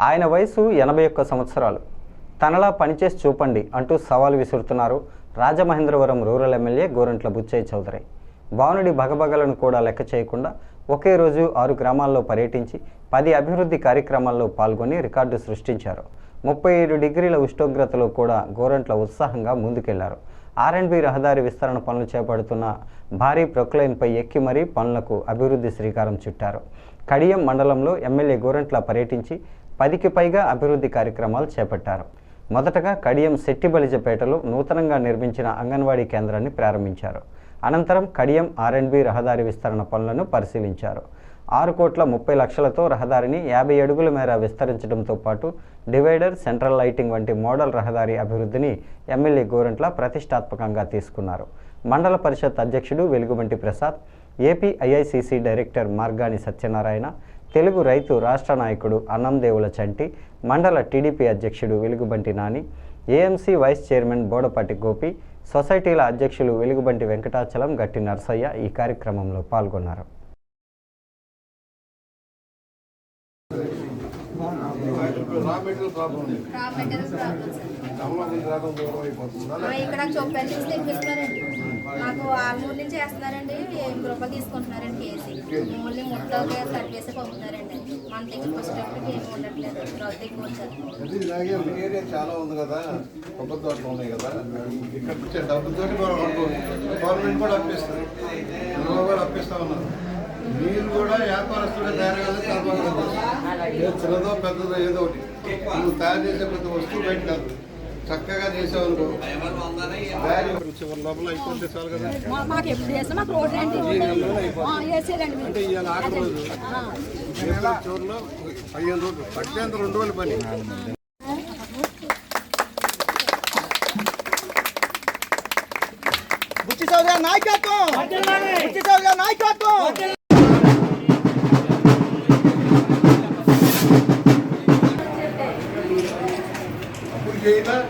ఆయన వయసు 81 సంవత్సరాలు. తనలా పనిచేసి చూపండి అంటూ సవాలు విసురుతున్నారు రాజమహేంద్రవరం రూరల్ ఎమ్మెల్యే గోరంట్ల బుచ్చయ్య చౌదరి. భానుడి భగభగలను కూడా లెక్క చేయకుండా ఒకే రోజు 6 గ్రామాల్లో పర్యటించి 10 అభివృద్ధి కార్యక్రమాల్లో పాల్గొని రికార్డు సృష్టించారు. 37 డిగ్రీల ఉష్ణోగ్రతలో కూడా గోరంట్ల ఉత్సాహంగా ముందుకెళ్లారు. ఆర్ఎండ్బి రహదారి విస్తరణ పనులు చేపడుతున్న భారీ ప్రొక్లైన్పై ఎక్కి మరీ పనులకు అభివృద్ధి శ్రీకారం చుట్టారు. కడియం మండలంలో ఎమ్మెల్యే గోరంట్ల పర్యటించి 10కి పైగా అభివృద్ధి కార్యక్రమాలు చేపట్టారు. మొదటగా కడియం శెట్టిబలిజపేటలో నూతనంగా నిర్మించిన అంగన్వాడీ కేంద్రాన్ని ప్రారంభించారు. అనంతరం కడియం ఆర్ఎండ్బి రహదారి విస్తరణ పనులను పరిశీలించారు. 6,30,00,000తో రహదారిని 50 అడుగుల మేర విస్తరించడంతో పాటు డివైడర్, సెంట్రల్ లైటింగ్ వంటి మోడల్ రహదారి అభివృద్ధిని ఎమ్మెల్యే గోరంట్ల ప్రతిష్టాత్మకంగా తీసుకున్నారు. మండల పరిషత్ అధ్యక్షుడు వెలుగుబంటి ప్రసాద్, ఏపీఐఐసిసి డైరెక్టర్ మార్గాని సత్యనారాయణ, తెలుగు రైతు రాష్ట్ర నాయకుడు అన్నందేవుల చంటి, మండల టీడీపీ అధ్యక్షుడు Velugubanti Nani, AMC vice chairman Bodapati Gopi, సొసైటీల అధ్యక్షులు వెలుగుబంటి వెంకటాచలం, గట్టి నర్సయ్య ఈ కార్యక్రమంలో పాల్గొన్నారు. ఇక్కడ పెన్షన్స్ తెప్పిస్తున్నారండి. మాకు 6 నుంచి వేస్తున్నారండి. 8 రూపాయలు తీసుకుంటున్నారండి కేజీ. ఓన్లీ ముట్టలోకి సర్వీస్ పంపుతున్నారండి. మన దగ్గర వచ్చేటప్పటికి ఏమి ఉండట్లేదు. ఎక్కువ వచ్చారు. చాలా ఉంది కదా, కొబ్బరి తోటలు ఉన్నాయి కదా, ఇక్కడ వచ్చే డబ్బుతో గవర్నమెంట్ కూడా అప్పిస్తారు, కూడా అప్పిస్తా ఉన్నారు. మీరు కూడా వ్యాపారస్తుడే తయారు చిన్నదో పెద్దదో ఏదో ఒకటి నువ్వు తయారు చేసే ప్రతి వస్తువు బయట కాదు, చక్కగా చేసావనుకో లోపల అయిపోతే చాలు కదా. అంటే ఇవాళ ఆఖరి రోజు చివరిలో 15 రోజులు పట్టేంత 2 రోజుల పని. బుచ్చి చౌదరి నాయకత్వం, బుచ్చి చౌదరి నాయకత్వం. అప్పుడు చేయాలి.